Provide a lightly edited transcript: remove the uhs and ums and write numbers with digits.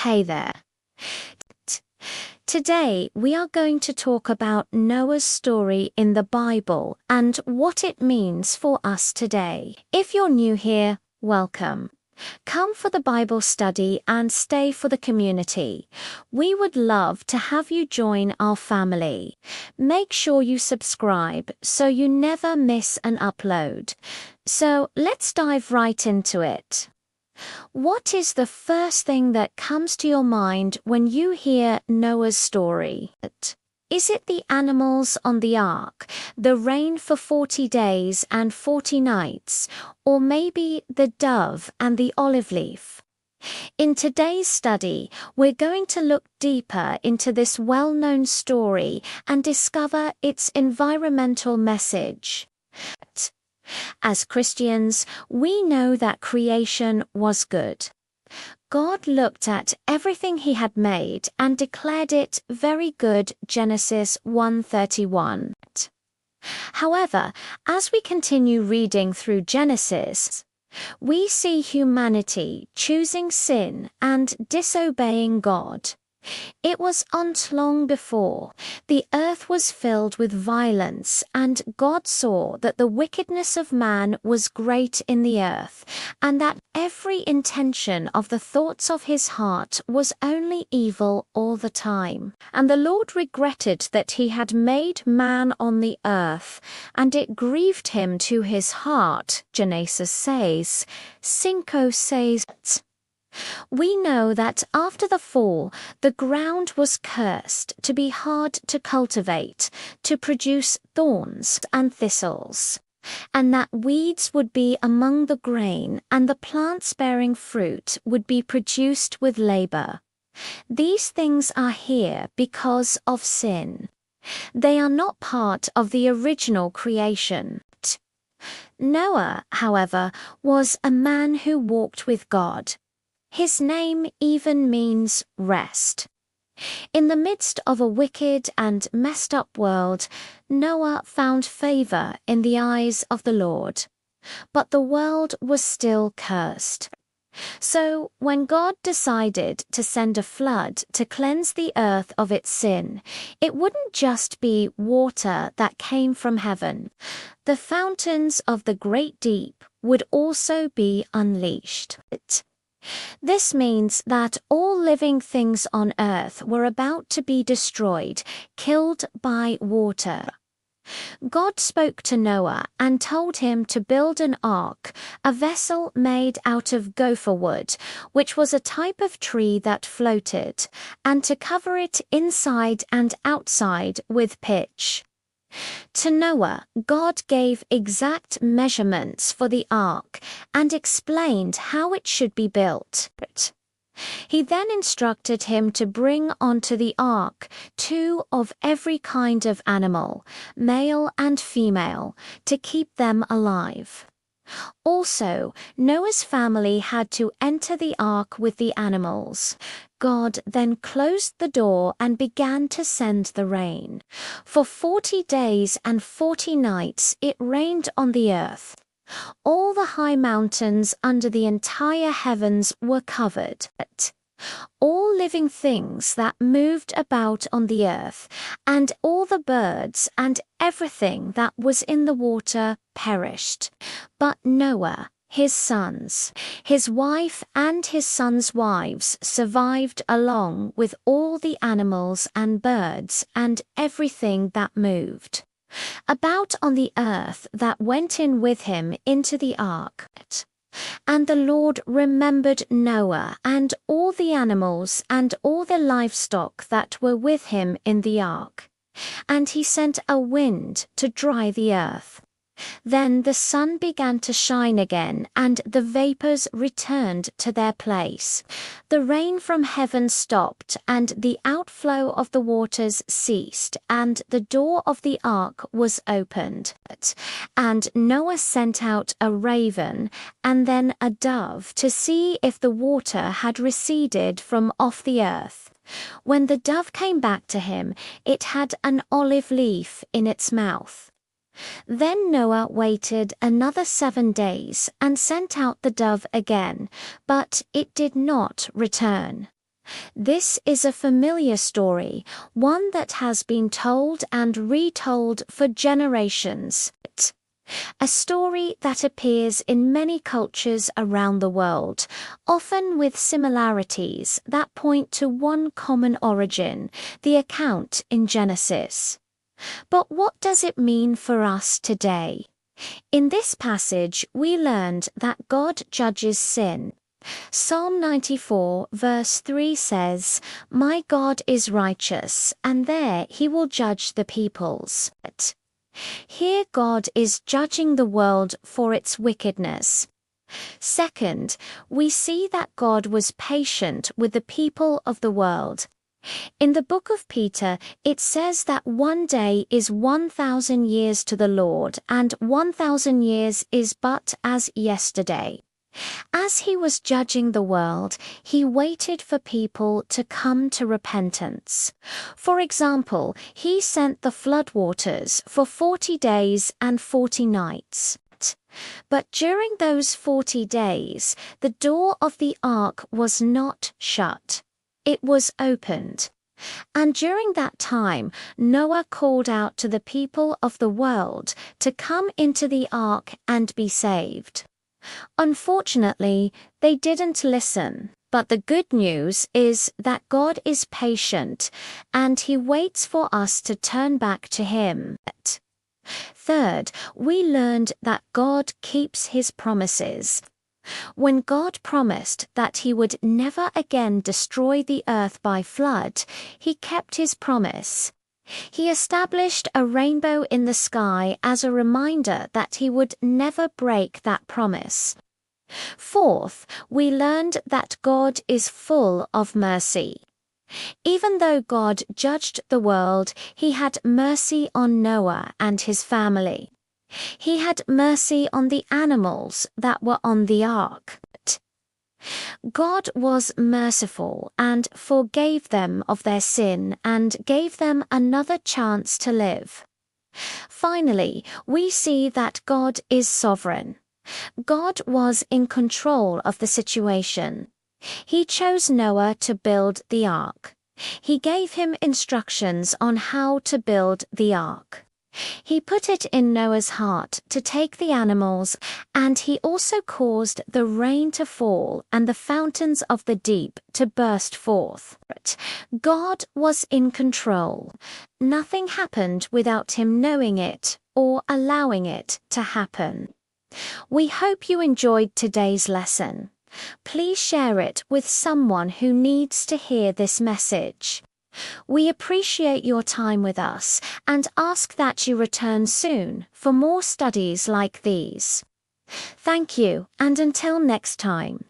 Hey there. T- Today we are going to talk about Noah's story in the Bible and what it means for us today. If you're new here, welcome. Come for the Bible study and stay for the community. We would love to have you join our family. Make sure you subscribe so you never miss an upload. So let's dive right into it. What is the first thing that comes to your mind when you hear Noah's story? Is it the animals on the ark, the rain for 40 days and 40 nights, or maybe the dove and the olive leaf? In today's study, we're going to look deeper into this well-known story and discover its environmental message. As Christians, we know that creation was good. God looked at everything he had made and declared it very good, Genesis 1:31. However, as we continue reading through Genesis, we see humanity choosing sin and disobeying God. It was not long before the earth was filled with violence, and God saw that the wickedness of man was great in the earth, and that every intention of the thoughts of his heart was only evil all the time. And the Lord regretted that he had made man on the earth, and it grieved him to his heart, Genesis says, 5:6. We know that after the fall, the ground was cursed to be hard to cultivate, to produce thorns and thistles, and that weeds would be among the grain, and the plants bearing fruit would be produced with labor. These things are here because of sin. They are not part of the original creation. Noah, however, was a man who walked with God. His name even means rest. In the midst of a wicked and messed up world, Noah found favor in the eyes of the Lord. But the world was still cursed. So when God decided to send a flood to cleanse the earth of its sin, it wouldn't just be water that came from heaven. The fountains of the great deep would also be unleashed. This means that all living things on earth were about to be destroyed, killed by water. God spoke to Noah and told him to build an ark, a vessel made out of gopher wood, which was a type of tree that floated, and to cover it inside and outside with pitch. To Noah, God gave exact measurements for the ark and explained how it should be built. He then instructed him to bring onto the ark 2 of every kind of animal, male and female, to keep them alive. Also, Noah's family had to enter the ark with the animals. God then closed the door and began to send the rain. For 40 days and 40 nights it rained on the earth. All the high mountains under the entire heavens were covered. All living things that moved about on the earth, and all the birds and everything that was in the water perished. But Noah, his sons, his wife and his sons' wives survived along with all the animals and birds and everything that moved about on the earth that went in with him into the ark. And the Lord remembered Noah and all the animals and all the livestock that were with him in the ark. And he sent a wind to dry the earth. Then the sun began to shine again, and the vapors returned to their place. The rain from heaven stopped, and the outflow of the waters ceased, and the door of the ark was opened. And Noah sent out a raven, and then a dove, to see if the water had receded from off the earth. When the dove came back to him, it had an olive leaf in its mouth. Then Noah waited another 7 days and sent out the dove again, but it did not return. This is a familiar story, one that has been told and retold for generations. A story that appears in many cultures around the world, often with similarities that point to one common origin, the account in Genesis. But what does it mean for us today? In this passage, we learned that God judges sin. Psalm 94 verse 3 says, "My God is righteous, and there he will judge the peoples." Here God is judging the world for its wickedness. Second, we see that God was patient with the people of the world. In the book of Peter, it says that one day is 1,000 years to the Lord, and 1,000 years is but as yesterday. As he was judging the world, he waited for people to come to repentance. For example, he sent the floodwaters for 40 days and 40 nights. But during those 40 days, the door of the ark was not shut. It was opened. And during that time, Noah called out to the people of the world to come into the ark and be saved. Unfortunately, they didn't listen. But the good news is that God is patient, and he waits for us to turn back to him. Third, we learned that God keeps his promises. When God promised that he would never again destroy the earth by flood, he kept his promise. He established a rainbow in the sky as a reminder that he would never break that promise. Fourth, we learned that God is full of mercy. Even though God judged the world, he had mercy on Noah and his family. He had mercy on the animals that were on the ark. God was merciful and forgave them of their sin and gave them another chance to live. Finally, we see that God is sovereign. God was in control of the situation. He chose Noah to build the ark. He gave him instructions on how to build the ark. He put it in Noah's heart to take the animals, and he also caused the rain to fall and the fountains of the deep to burst forth. God was in control. Nothing happened without him knowing it or allowing it to happen. We hope you enjoyed today's lesson. Please share it with someone who needs to hear this message. We appreciate your time with us and ask that you return soon for more studies like these. Thank you, and until next time.